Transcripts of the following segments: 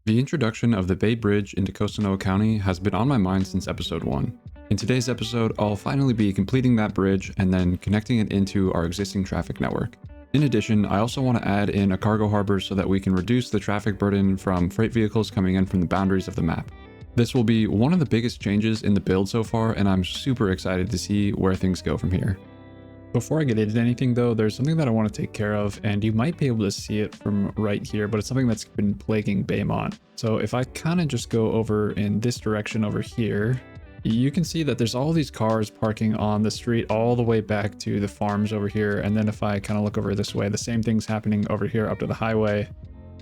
The introduction of the Bay Bridge into Costanoa County has been on my mind since episode 1. In today's episode, I'll finally be completing that bridge and then connecting it into our existing traffic network. In addition, I also want to add in a cargo harbor so that we can reduce the traffic burden from freight vehicles coming in from the boundaries of the map. This will be one of the biggest changes in the build so far, and I'm super excited to see where things go from here. Before I get into anything though, there's something that I want to take care of, and you might be able to see it from right here, but it's something that's been plaguing Baiemont. So if I kind of just go over in this direction over here, you can see that there's all these cars parking on the street all the way back to the farms over here. And then if I kind of look over this way, the same thing's happening over here up to the highway.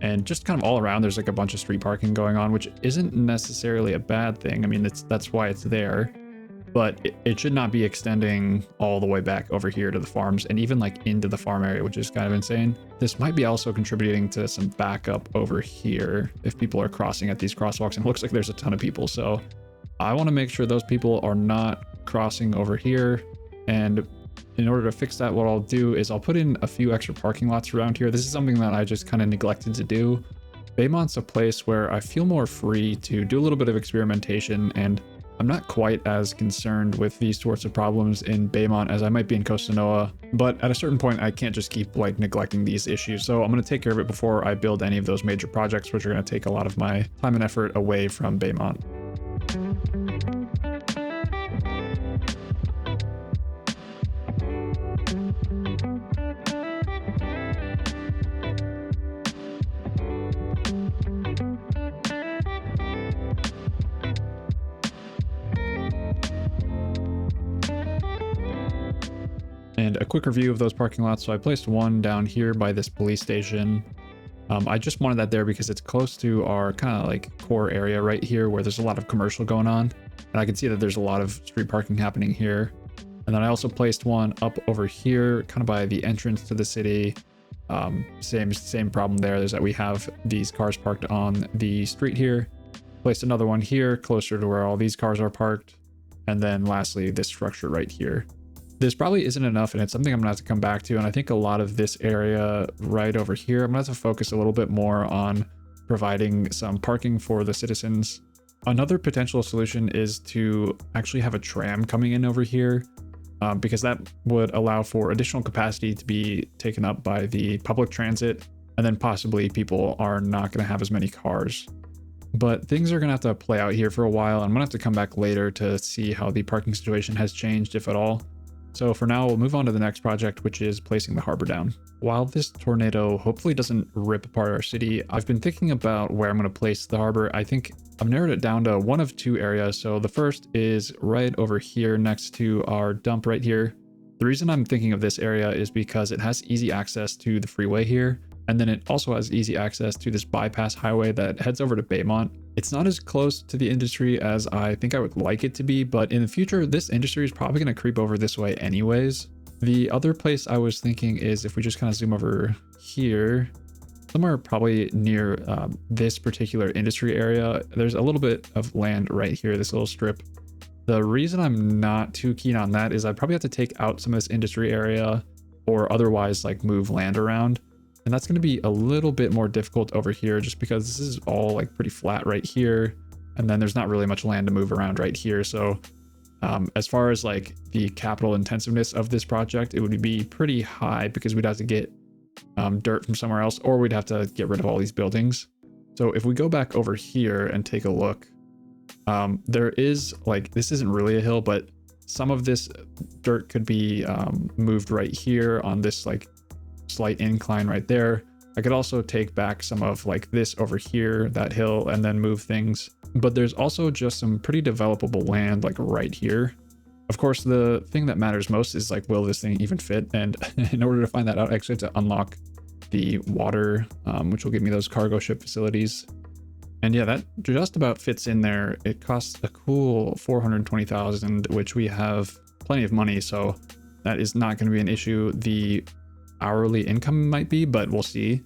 And just kind of all around, there's like a bunch of street parking going on, which isn't necessarily a bad thing. I mean, that's why it's there. But it should not be extending all the way back over here to the farms and even like into the farm area, which is kind of insane. This might be also contributing to some backup over here if people are crossing at these crosswalks, and it looks like there's a ton of people. So I want to make sure those people are not crossing over here. And in order to fix that, what I'll do is I'll put in a few extra parking lots around here. This is something that I just kind of neglected to do. Baiemont's a place where I feel more free to do a little bit of experimentation, and I'm not quite as concerned with these sorts of problems in Baiemont as I might be in Costanoa, but at a certain point I can't just keep like neglecting these issues. So I'm going to take care of it before I build any of those major projects, which are going to take a lot of my time and effort away from Baiemont. And a quick review of those parking lots. So I placed one down here by this police station. I just wanted that there because it's close to our kind of like core area right here where there's a lot of commercial going on. And I can see that there's a lot of street parking happening here. And then I also placed one up over here, kind of by the entrance to the city. Same problem there is that we have these cars parked on the street here. Placed another one here closer to where all these cars are parked. And then lastly, this structure right here. This probably isn't enough, and it's something I'm gonna have to come back to. And I think a lot of this area right over here, I'm gonna have to focus a little bit more on providing some parking for the citizens. Another potential solution is to actually have a tram coming in over here, because that would allow for additional capacity to be taken up by the public transit, and then possibly people are not gonna have as many cars. But things are gonna have to play out here for a while. I'm gonna have to come back later to see how the parking situation has changed, if at all. So for now, we'll move on to the next project, which is placing the harbor down. While this tornado hopefully doesn't rip apart our city, I've been thinking about where I'm going to place the harbor. I think I've narrowed it down to one of two areas. So the first is right over here next to our dump right here. The reason I'm thinking of this area is because it has easy access to the freeway here. And then it also has easy access to this bypass highway that heads over to Baiemont. It's not as close to the industry as I think I would like it to be, but in the future, this industry is probably going to creep over this way anyways. The other place I was thinking is if we just kind of zoom over here, somewhere probably near this particular industry area, there's a little bit of land right here, this little strip. The reason I'm not too keen on that is I'd probably have to take out some of this industry area or otherwise like move land around. And that's going to be a little bit more difficult over here just because this is all like pretty flat right here. And then there's not really much land to move around right here. So as far as like the capital intensiveness of this project, it would be pretty high because we'd have to get dirt from somewhere else, or we'd have to get rid of all these buildings. So if we go back over here and take a look, there is like, this isn't really a hill, but some of this dirt could be moved right here on this like slight incline right there. I could also take back some of like this over here, that hill, and then move things. But there's also just some pretty developable land like right here. Of course, the thing that matters most is like, will this thing even fit? And in order to find that out, I actually have to unlock the water, which will give me those cargo ship facilities. And yeah, that just about fits in there. It costs a cool 420,000, which we have plenty of money, so that is not going to be an issue. The hourly income might be, but we'll see.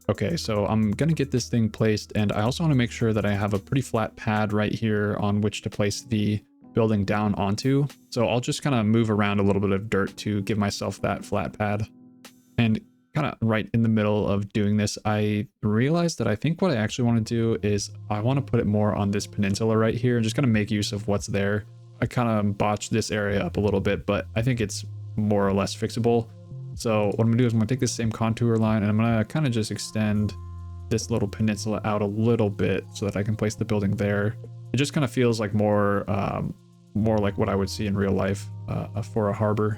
Okay, so I'm gonna get this thing placed, and I also want to make sure that I have a pretty flat pad right here on which to place the building down onto. So I'll just kind of move around a little bit of dirt to give myself that flat pad. And kind of right in the middle of doing this, I realized that I think what I actually want to do is I want to put it more on this peninsula right here and just kind of make use of what's there. I kind of botched this area up a little bit, but I think it's more or less fixable. So what I'm gonna do is I'm gonna take this same contour line and I'm gonna kind of just extend this little peninsula out a little bit so that I can place the building there. It just kind of feels like more like what I would see in real life for a harbor.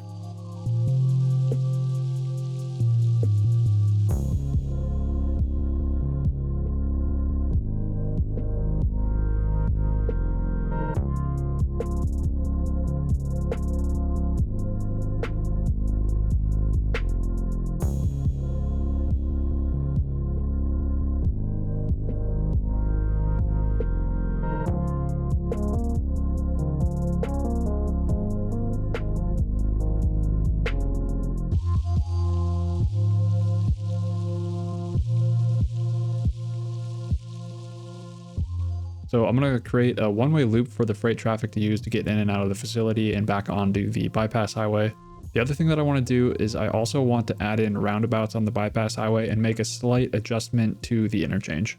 So I'm going to create a one-way loop for the freight traffic to use to get in and out of the facility and back onto the bypass highway. The other thing that I want to do is I also want to add in roundabouts on the bypass highway and make a slight adjustment to the interchange.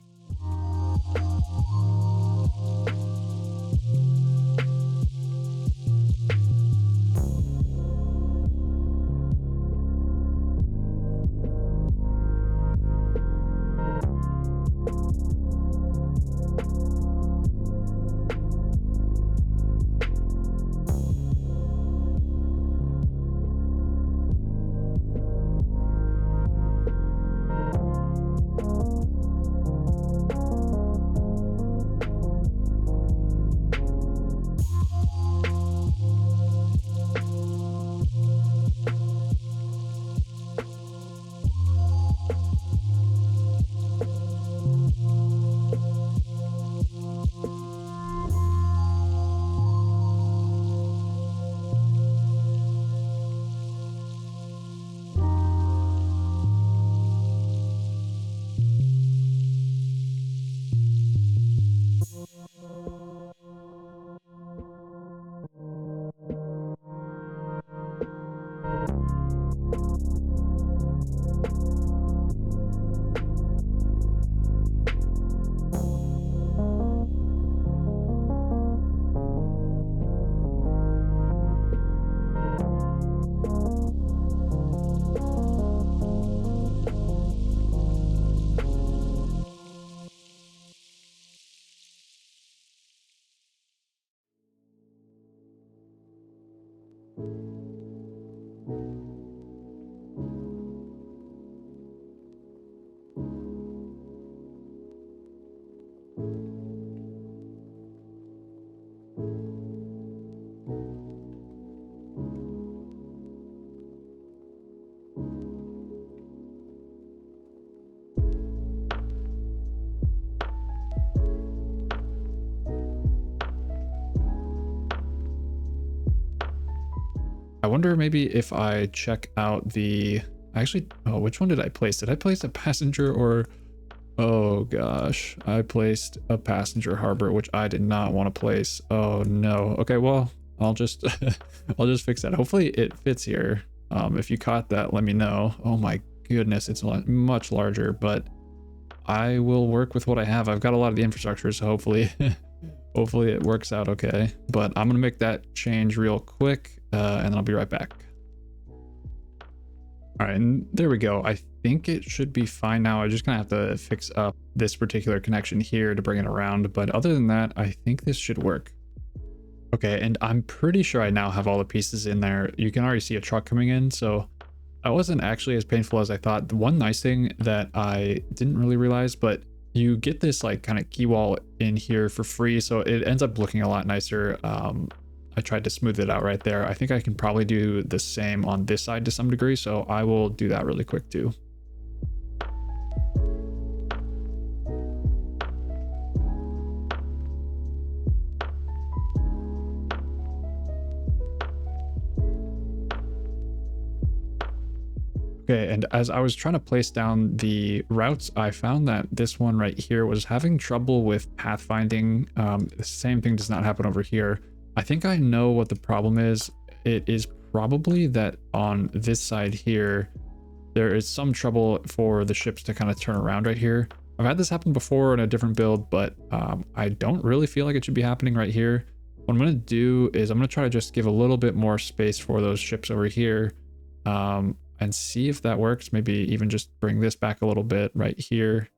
I wonder maybe if I check out the, actually, oh, which one did I place? Did I place a passenger or, oh gosh, I placed a passenger harbor, which I did not want to place. Oh no. Okay, well, I'll just, I'll just fix that. Hopefully it fits here. If you caught that, let me know. Oh my goodness, it's much larger, but I will work with what I have. I've got a lot of the infrastructure, so hopefully, hopefully it works out okay. But I'm gonna make that change real quick. And then I'll be right back. All right, and there we go. I think it should be fine now. I just gonna have to fix up this particular connection here to bring it around. But other than that, I think this should work. Okay, and I'm pretty sure I now have all the pieces in there. You can already see a truck coming in, so that wasn't actually as painful as I thought. The one nice thing that I didn't really realize, but you get this like kind of key wall in here for free, so it ends up looking a lot nicer. I tried to smooth it out right there. I think I can probably do the same on this side to some degree, so I will do that really quick too. Okay, and as I was trying to place down the routes, I found that this one right here was having trouble with pathfinding. The same thing does not happen over here. I think I know what the problem is. It is probably that on this side here, there is some trouble for the ships to kind of turn around right here. I've had this happen before in a different build, but I don't really feel like it should be happening right here. What I'm going to do is I'm going to try to just give a little bit more space for those ships over here, and see if that works. Maybe even just bring this back a little bit right here.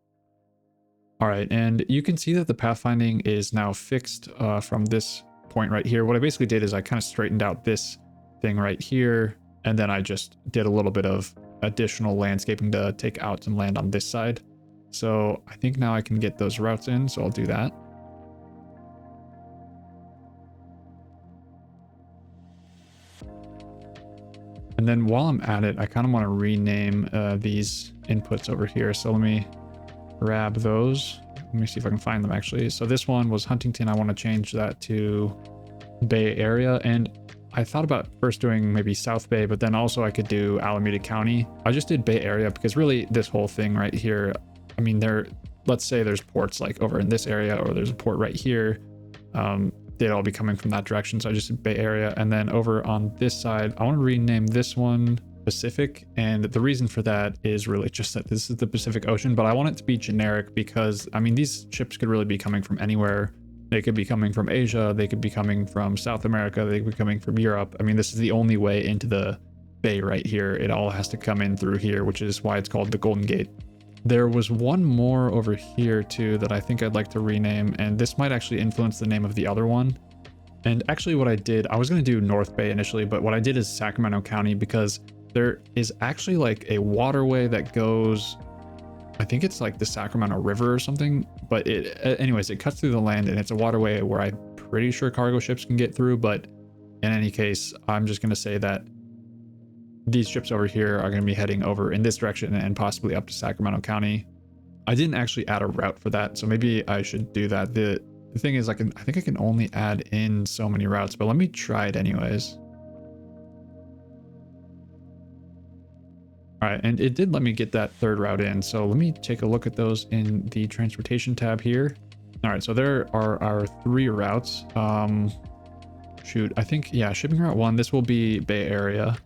All right, and you can see that the pathfinding is now fixed from this point right here. What I basically did is I kind of straightened out this thing right here, and then I just did a little bit of additional landscaping to take out some land on this side. So I think now I can get those routes in, so I'll do that. And then while I'm at it, I kind of want to rename these inputs over here. So let me grab those. Let me see if I can find them actually. So this one was Huntington. I want to change that to Bay Area. And I thought about first doing maybe South Bay, but then also I could do Alameda County. I just did Bay Area because really this whole thing right here, I mean, let's say there's ports like over in this area, or there's a port right here. They'd all be coming from that direction. So I just did Bay Area. And then over on this side, I want to rename this one Pacific. And the reason for that is really just that this is the Pacific Ocean, but I want it to be generic because, I mean, these ships could really be coming from anywhere. They could be coming from Asia. They could be coming from South America. They could be coming from Europe. I mean, this is the only way into the bay right here. It all has to come in through here, which is why it's called the Golden Gate. There was one more over here too that I think I'd like to rename, and this might actually influence the name of the other one. And actually what I did, I was going to do North Bay initially, but what I did is Sacramento County, because there is actually like a waterway that goes, I think it's like the Sacramento River or something, but anyways, it cuts through the land, and it's a waterway where I'm pretty sure cargo ships can get through. But in any case, I'm just going to say that these ships over here are going to be heading over in this direction and possibly up to Sacramento County. I didn't actually add a route for that, so maybe I should do that. The thing is, I think I can only add in so many routes, but let me try it anyways. All right, and it did let me get that third route in, so let me take a look at those in the transportation tab here. All right, so there are our 3 routes. Shoot, I think, yeah, shipping route 1, this will be Bay Area,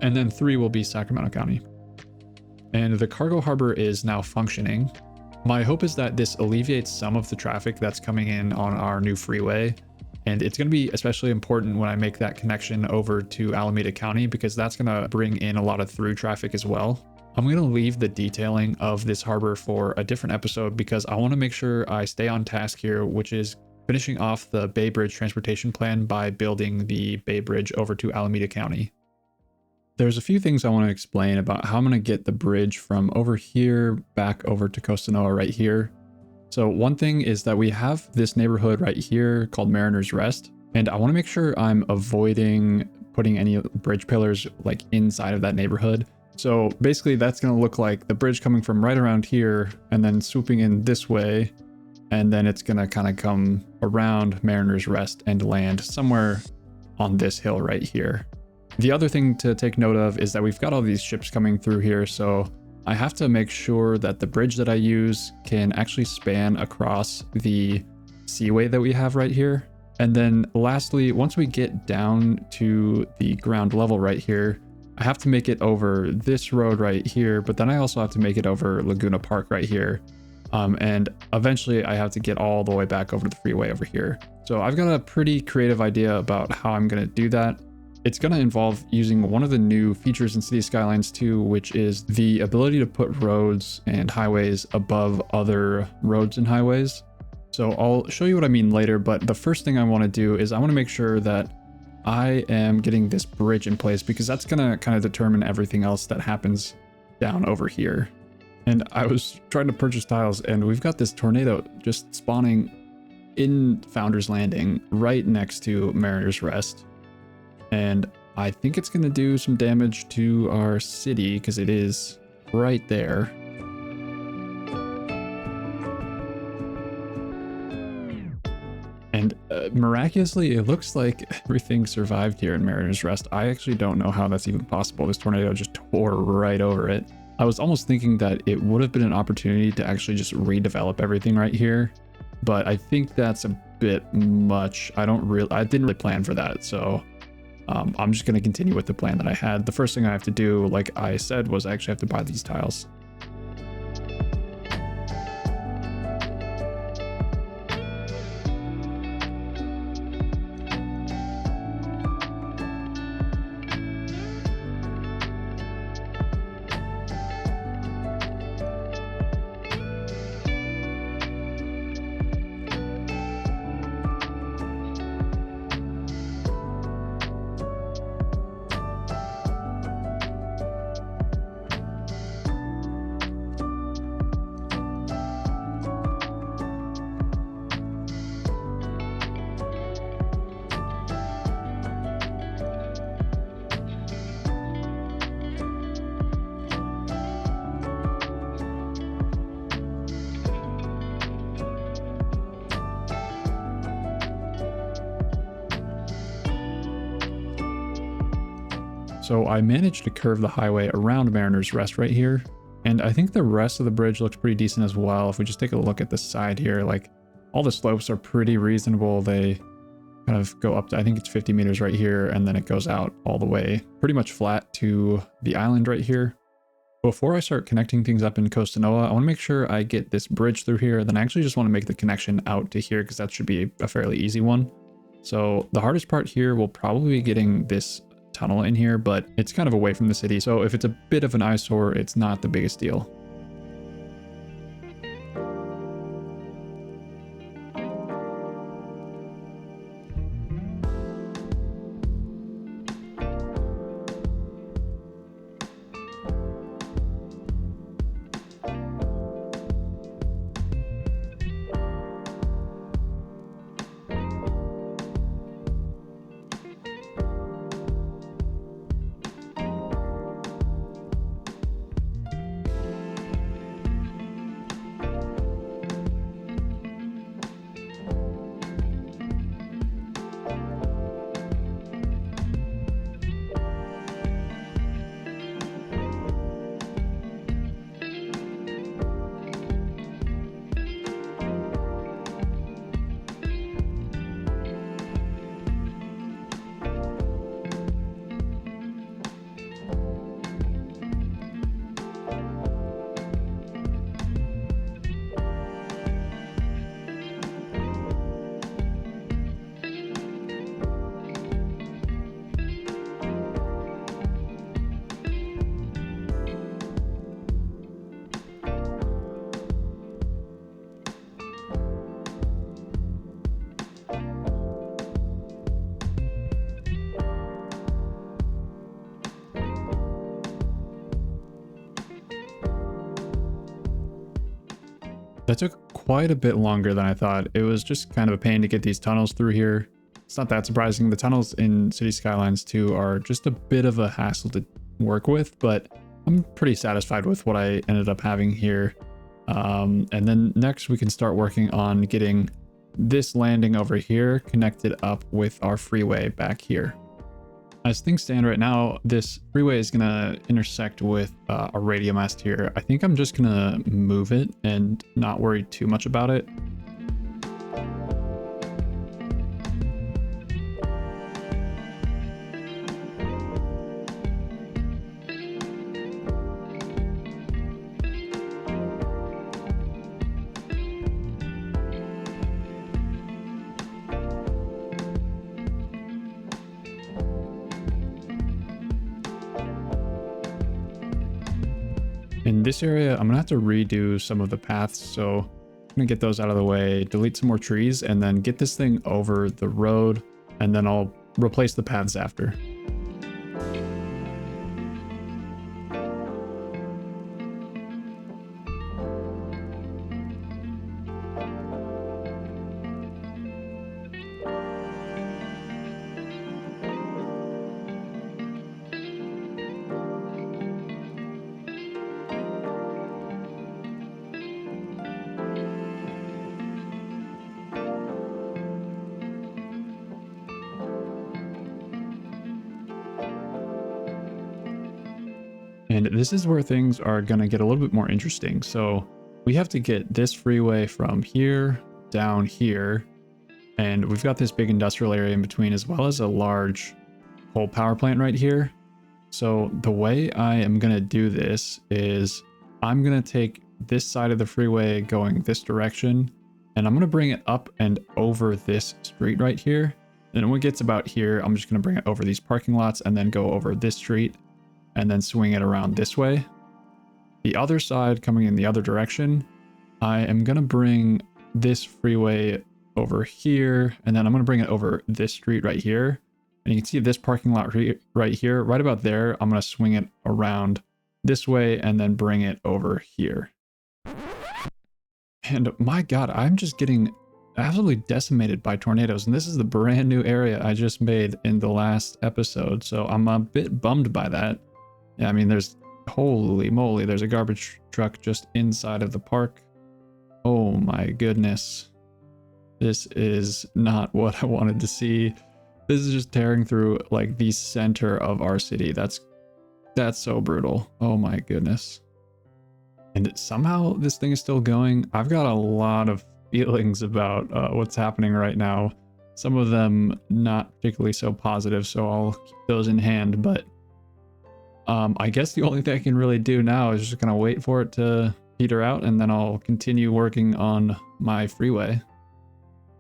and then 3 will be Sacramento County. And the cargo harbor is now functioning. My hope is that this alleviates some of the traffic that's coming in on our new freeway. And it's going to be especially important when I make that connection over to Alameda County, because that's going to bring in a lot of through traffic as well. I'm going to leave the detailing of this harbor for a different episode, because I want to make sure I stay on task here, which is finishing off the Bay Bridge transportation plan by building the Bay Bridge over to Alameda County. There's a few things I want to explain about how I'm going to get the bridge from over here back over to Costanoa right here. So one thing is that we have this neighborhood right here called Mariner's Rest, and I want to make sure I'm avoiding putting any bridge pillars like inside of that neighborhood. So basically that's going to look like the bridge coming from right around here and then swooping in this way, and then it's going to kind of come around Mariner's Rest and land somewhere on this hill right here. The other thing to take note of is that we've got all these ships coming through here, so I have to make sure that the bridge that I use can actually span across the seaway that we have right here. And then lastly, once we get down to the ground level right here, I have to make it over this road right here, but then I also have to make it over Laguna Park right here. And eventually I have to get all the way back over to the freeway over here. So I've got a pretty creative idea about how I'm going to do that. It's going to involve using one of the new features in City Skylines 2, which is the ability to put roads and highways above other roads and highways. So I'll show you what I mean later, but the first thing I want to do is I want to make sure that I am getting this bridge in place, because that's going to kind of determine everything else that happens down over here. And I was trying to purchase tiles, and we've got this tornado just spawning in Founder's Landing right next to Mariner's Rest. And I think it's going to do some damage to our city because it is right there. And miraculously, it looks like everything survived here in Mariner's Rest. I actually don't know how that's even possible. This tornado just tore right over it. I was almost thinking that it would have been an opportunity to actually just redevelop everything right here, but I think that's a bit much. I didn't really plan for that, so I'm just going to continue with the plan that I had. The first thing I have to do, like I said, was I actually have to buy these tiles. So I managed to curve the highway around Mariner's Rest right here. And I think the rest of the bridge looks pretty decent as well. If we just take a look at the side here, like all the slopes are pretty reasonable. They kind of go up to, I think it's 50 meters right here. And then it goes out all the way pretty much flat to the island right here. Before I start connecting things up in Costanoa, I want to make sure I get this bridge through here. Then I actually just want to make the connection out to here because that should be a fairly easy one. So the hardest part here will probably be getting this tunnel in here, but it's kind of away from the city, so if it's a bit of an eyesore, it's not the biggest deal. That took quite a bit longer than I thought. It was just kind of a pain to get these tunnels through here. It's not that surprising. The tunnels in City Skylines 2 are just a bit of a hassle to work with, but I'm pretty satisfied with what I ended up having here. And then next we can start working on getting this landing over here connected up with our freeway back here. As things stand right now, this freeway is going to intersect with a radio mast here. I think I'm just going to move it and not worry too much about it. In this area, I'm gonna have to redo some of the paths, so I'm gonna get those out of the way, delete some more trees, and then get this thing over the road, and then I'll replace the paths after. And this is where things are going to get a little bit more interesting. So we have to get this freeway from here down here. And we've got this big industrial area in between, as well as a large coal power plant right here. So the way I am going to do this is I'm going to take this side of the freeway going this direction, and I'm going to bring it up and over this street right here. And when it gets about here, I'm just going to bring it over these parking lots and then go over this street and then swing it around this way. The other side coming in the other direction, I am going to bring this freeway over here, and then I'm going to bring it over this street right here. And you can see this parking lot right here, right about there. I'm going to swing it around this way and then bring it over here. And my God, I'm just getting absolutely decimated by tornadoes. And this is the brand new area I just made in the last episode. So I'm a bit bummed by that. Yeah, I mean, holy moly, there's a garbage truck just inside of the park. Oh my goodness. This is not what I wanted to see. This is just tearing through like the center of our city. That's so brutal. Oh my goodness. And somehow this thing is still going. I've got a lot of feelings about what's happening right now. Some of them not particularly so positive, so I'll keep those in hand. But I guess the only thing I can really do now is just gonna wait for it to peter out, and then I'll continue working on my freeway.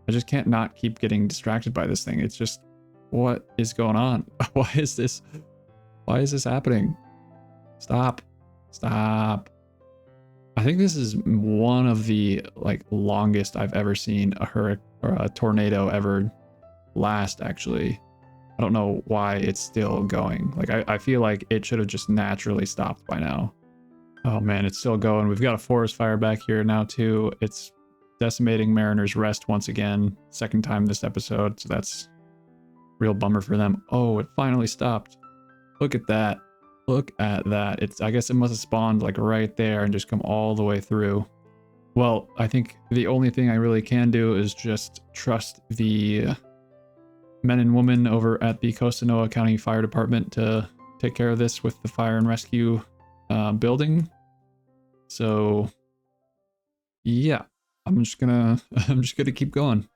I just can't not keep getting distracted by this thing. It's just, what is going on? Why is this happening? Stop. I think this is one of the like longest I've ever seen a hurricane or a tornado ever last, actually. I don't know why it's still going. Like I feel like it should have just naturally stopped by now. Oh man, it's still going. We've got a forest fire back here now too. It's decimating Mariner's Rest once again. Second time this episode, so that's a real bummer for them. Oh, it finally stopped. Look at that. Look at that. I guess it must have spawned like right there and just come all the way through. Well, I think the only thing I really can do is just trust the men and women over at the Costanoa County Fire Department to take care of this with the fire and rescue building. So yeah, I'm just gonna keep going.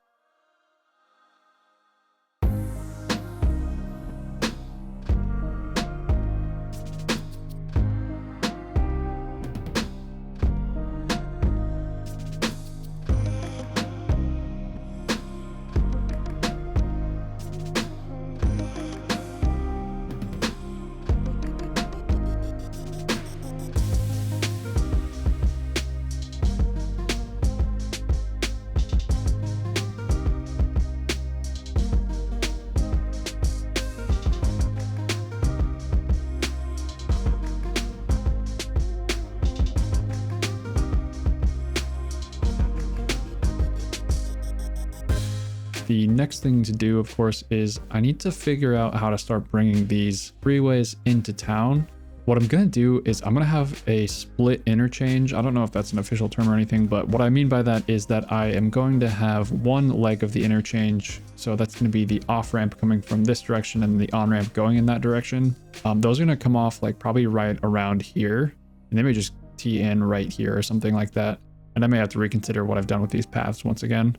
The next thing to do, of course, is I need to figure out how to start bringing these freeways into town. What I'm going to do is I'm going to have a split interchange. I don't know if that's an official term or anything, but what I mean by that is that I am going to have one leg of the interchange. So that's going to be the off-ramp coming from this direction and the on-ramp going in that direction. Those are going to come off like probably right around here, and they may just tee in right here or something like that. And I may have to reconsider what I've done with these paths once again.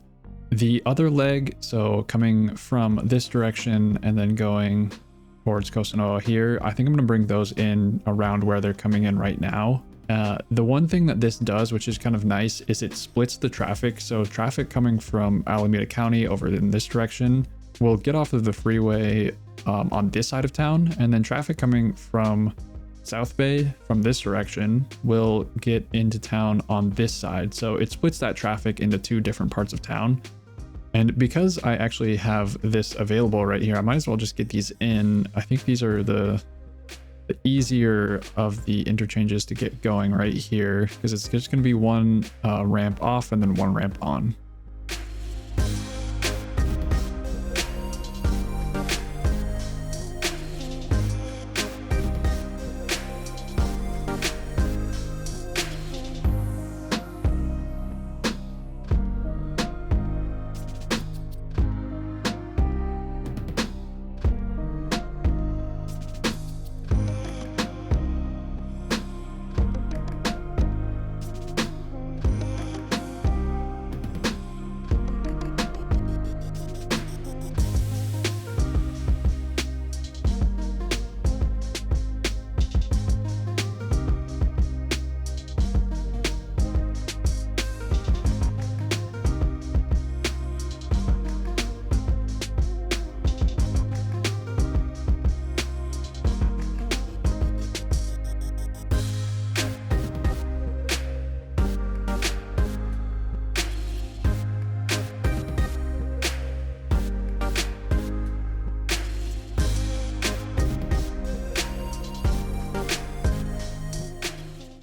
The other leg, so coming from this direction and then going towards Costanoa here, I think I'm going to bring those in around where they're coming in right now. The one thing that this does, which is kind of nice, is it splits the traffic. So traffic coming from Alameda County over in this direction will get off of the freeway on this side of town, and then traffic coming from South Bay from this direction will get into town on this side. So it splits that traffic into two different parts of town. And because I actually have this available right here, I might as well just get these in. I think these are the easier of the interchanges to get going right here, because it's just going to be one ramp off and then one ramp on.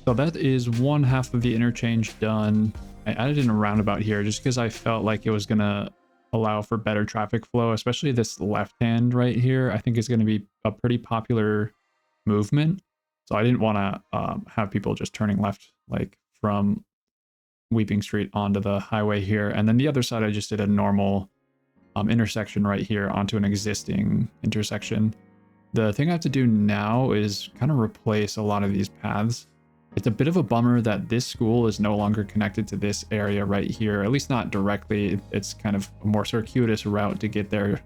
So that is one half of the interchange done. I added in a roundabout here just because I felt like it was going to allow for better traffic flow, especially this left hand right here. I think is going to be a pretty popular movement. So I didn't want to have people just turning left like from Weeping Street onto the highway here. And then the other side, I just did a normal intersection right here onto an existing intersection. The thing I have to do now is kind of replace a lot of these paths. It's a bit of a bummer that this school is no longer connected to this area right here, at least not directly. It's kind of a more circuitous route to get there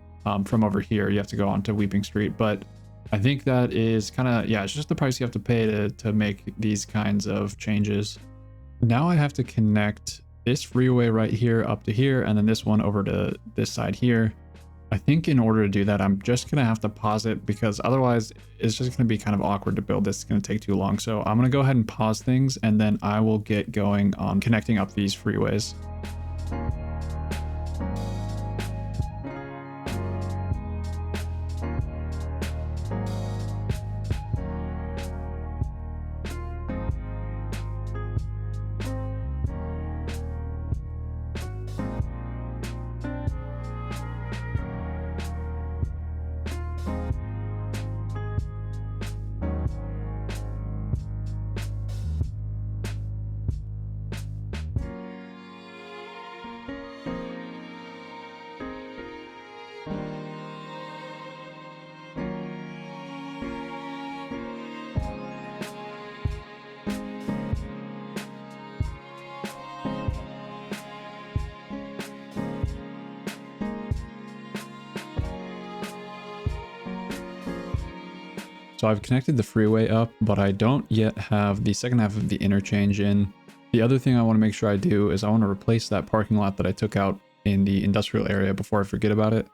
from over here. You have to go onto Weeping Street, but I think that is kind of, yeah, it's just the price you have to pay to make these kinds of changes. Now I have to connect this freeway right here up to here, and then this one over to this side here. I think in order to do that, I'm just going to have to pause it because otherwise it's just going to be kind of awkward to build this. It's going to take too long. So I'm going to go ahead and pause things and then I will get going on connecting up these freeways. So I've connected the freeway up, but I don't yet have the second half of the interchange in. The other thing I want to make sure I do is I want to replace that parking lot that I took out in the industrial area before I forget about it.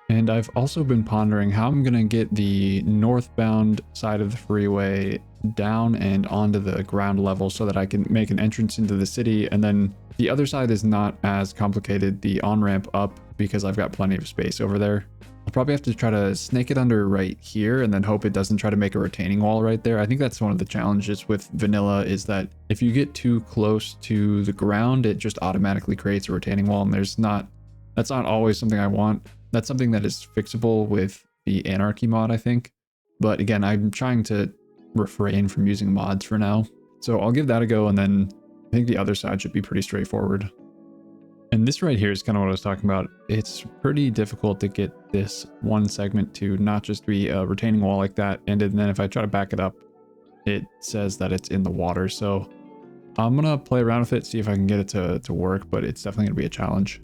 And I've also been pondering how I'm going to get the northbound side of the freeway down and onto the ground level so that I can make an entrance into the city. And then the other side is not as complicated, the on-ramp up, because I've got plenty of space over there. I'll probably have to try to snake it under right here and then hope it doesn't try to make a retaining wall right there. I think that's one of the challenges with vanilla is that if you get too close to the ground, it just automatically creates a retaining wall. And that's not always something I want. That's something that is fixable with the Anarchy mod, I think. But again, I'm trying to refrain from using mods for now. So I'll give that a go. And then I think the other side should be pretty straightforward. And this right here is kind of what I was talking about. It's pretty difficult to get this one segment to not just be a retaining wall like that. And then if I try to back it up, it says that it's in the water. So I'm going to play around with it, see if I can get it to work, but it's definitely going to be a challenge.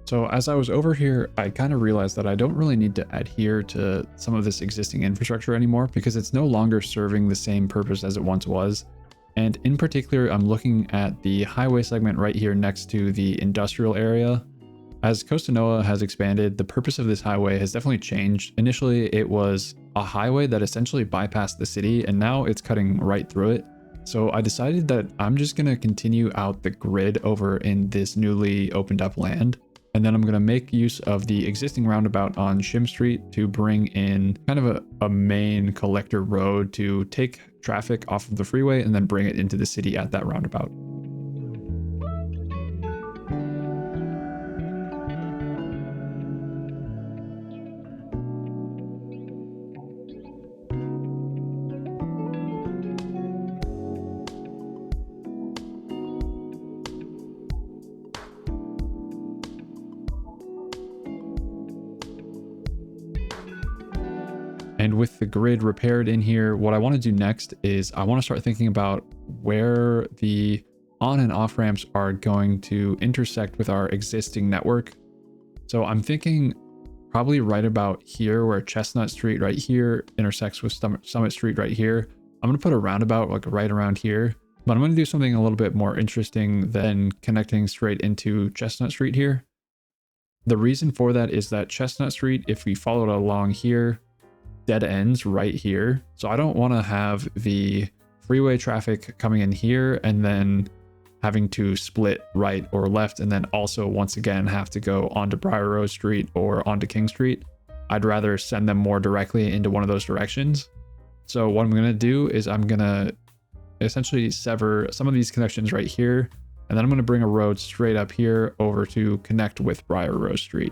So as I was over here, I kind of realized that I don't really need to adhere to some of this existing infrastructure anymore because it's no longer serving the same purpose as it once was. And in particular, I'm looking at the highway segment right here next to the industrial area. As Costanoa has expanded, the purpose of this highway has definitely changed. Initially, it was a highway that essentially bypassed the city, and now it's cutting right through it. So I decided that I'm just going to continue out the grid over in this newly opened up land. And then I'm going to make use of the existing roundabout on Shim Street to bring in kind of a main collector road to take traffic off of the freeway and then bring it into the city at that roundabout. And with the grid repaired in here, what I want to do next is I want to start thinking about where the on and off ramps are going to intersect with our existing network. So I'm thinking probably right about here where Chestnut Street right here intersects with Summit Street right here. I'm going to put a roundabout like right around here, but I'm going to do something a little bit more interesting than connecting straight into Chestnut Street here. The reason for that is that Chestnut Street, if we followed along here, dead ends right here. So I don't want to have the freeway traffic coming in here and then having to split right or left and then also once again have to go onto Briar Rose Street or onto King Street. I'd rather send them more directly into one of those directions. So what I'm going to do is I'm going to essentially sever some of these connections right here, and then I'm going to bring a road straight up here over to connect with Briar Rose Street.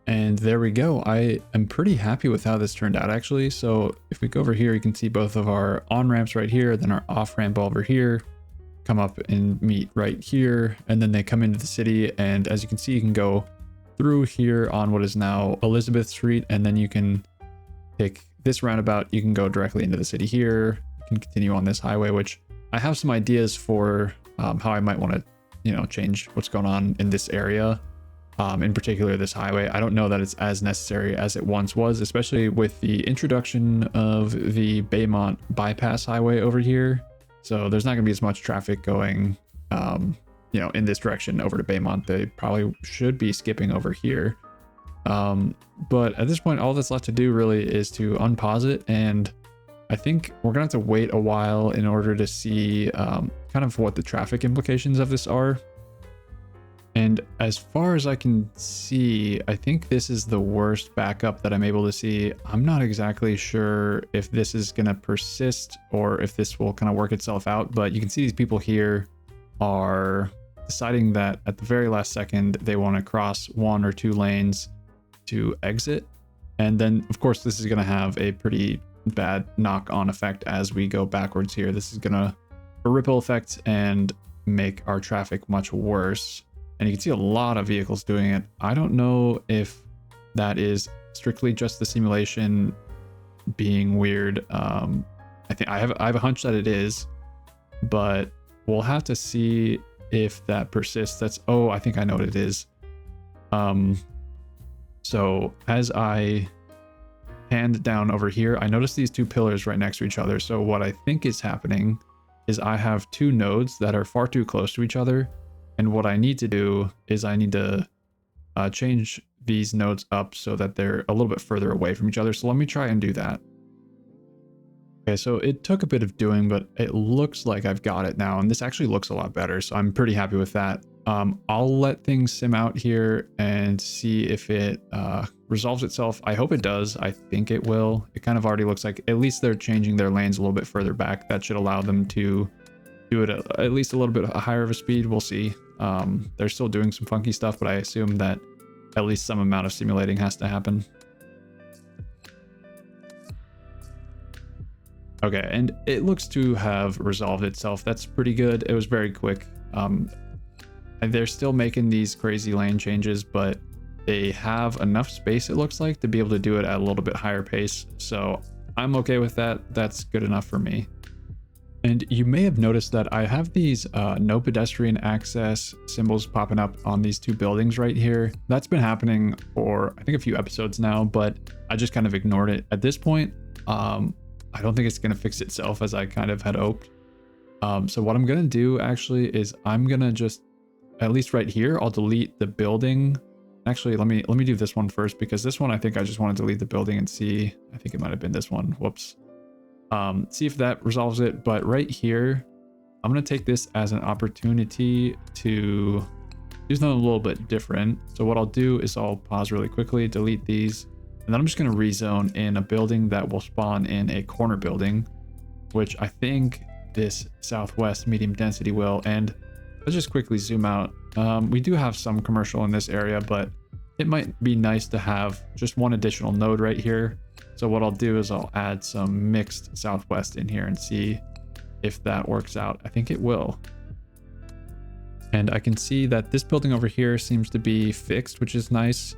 And there we go. I am pretty happy with how this turned out actually. So if we go over here, you can see both of our on ramps right here, then our off ramp over here, come up and meet right here. And then they come into the city. And as you can see, you can go through here on what is now Elizabeth Street. And then you can pick this roundabout. You can go directly into the city here. You can continue on this highway, which I have some ideas for how I might want to, change what's going on in this area. In particular, this highway. I don't know that it's as necessary as it once was, especially with the introduction of the Baiemont bypass highway over here. So there's not going to be as much traffic going, in this direction over to Baiemont. They probably should be skipping over here. But at this point, all that's left to do really is to unpause it. And I think we're going to have to wait a while in order to see kind of what the traffic implications of this are. And as far as I can see, I think this is the worst backup that I'm able to see. I'm not exactly sure if this is going to persist or if this will kind of work itself out, but you can see these people here are deciding that at the very last second, they want to cross 1 or 2 lanes to exit. And then, of course, this is going to have a pretty bad knock-on effect as we go backwards here. This is going to a ripple effect and make our traffic much worse. And you can see a lot of vehicles doing it. I don't know if that is strictly just the simulation being weird. I think I have a hunch that it is, but we'll have to see if that persists. I think I know what it is. So as I hand down over here, I notice these 2 pillars right next to each other. So what I think is happening is I have 2 nodes that are far too close to each other. And what I need to do is I need to change these nodes up so that they're a little bit further away from each other. So let me try and do that. Okay, so it took a bit of doing, but it looks like I've got it now. And this actually looks a lot better. So I'm pretty happy with that. I'll let things sim out here and see if it resolves itself. I hope it does. I think it will. It kind of already looks like at least they're changing their lanes a little bit further back. That should allow them to do it at least a little bit higher of a speed. We'll see. They're still doing some funky stuff, but I assume that at least some amount of simulating has to happen. Okay, and it looks to have resolved itself. That's pretty good. It was very quick. They're still making these crazy lane changes, but they have enough space, it looks like, to be able to do it at a little bit higher pace. So I'm okay with that. That's good enough for me. And you may have noticed that I have these no pedestrian access symbols popping up on these two buildings right here. That's been happening for, I think, a few episodes now, but I just kind of ignored it. At this point, I don't think it's going to fix itself as I kind of had hoped. So what I'm going to do actually is I'm going to just, at least right here, I'll delete the building. Actually, let me do this one first, because this one, I think I just want to delete the building and see. I think it might have been this one. Whoops. See if that resolves it. But right here, I'm going to take this as an opportunity to do something a little bit different. So what I'll do is I'll pause really quickly, delete these, and then I'm just going to rezone in a building that will spawn in a corner building, which I think this southwest medium density will. And let's just quickly zoom out. We do have some commercial in this area, but it might be nice to have just one additional node right here. So what I'll do is I'll add some mixed southwest in here and see if that works out. I think it will. And I can see that this building over here seems to be fixed, which is nice.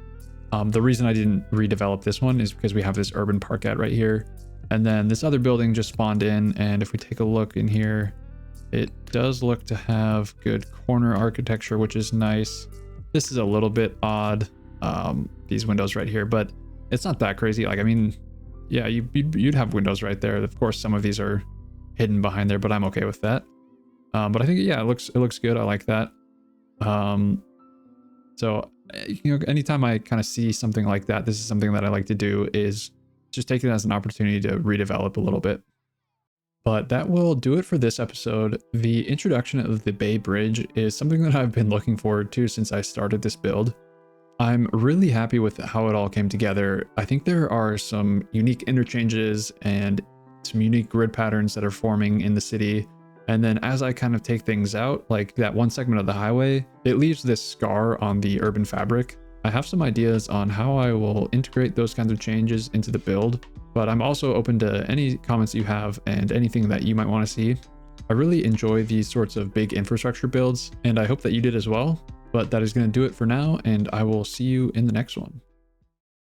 The reason I didn't redevelop this one is because we have this urban parkette right here. And then this other building just spawned in. And if we take a look in here, it does look to have good corner architecture, which is nice. This is a little bit odd, these windows right here, but it's not that crazy. Like, I mean, yeah, you'd have windows right there. Of course, some of these are hidden behind there, but I'm okay with that. But I think, yeah, it looks good. I like that. So, you know, anytime I kind of see something like that, this is something that I like to do, is just take it as an opportunity to redevelop a little bit. But that will do it for this episode. The introduction of the Bay Bridge is something that I've been looking forward to since I started this build. I'm really happy with how it all came together. I think there are some unique interchanges and some unique grid patterns that are forming in the city. And then as I kind of take things out, like that one segment of the highway, it leaves this scar on the urban fabric. I have some ideas on how I will integrate those kinds of changes into the build, but I'm also open to any comments you have and anything that you might want to see. I really enjoy these sorts of big infrastructure builds, and I hope that you did as well. But that is going to do it for now, and I will see you in the next one.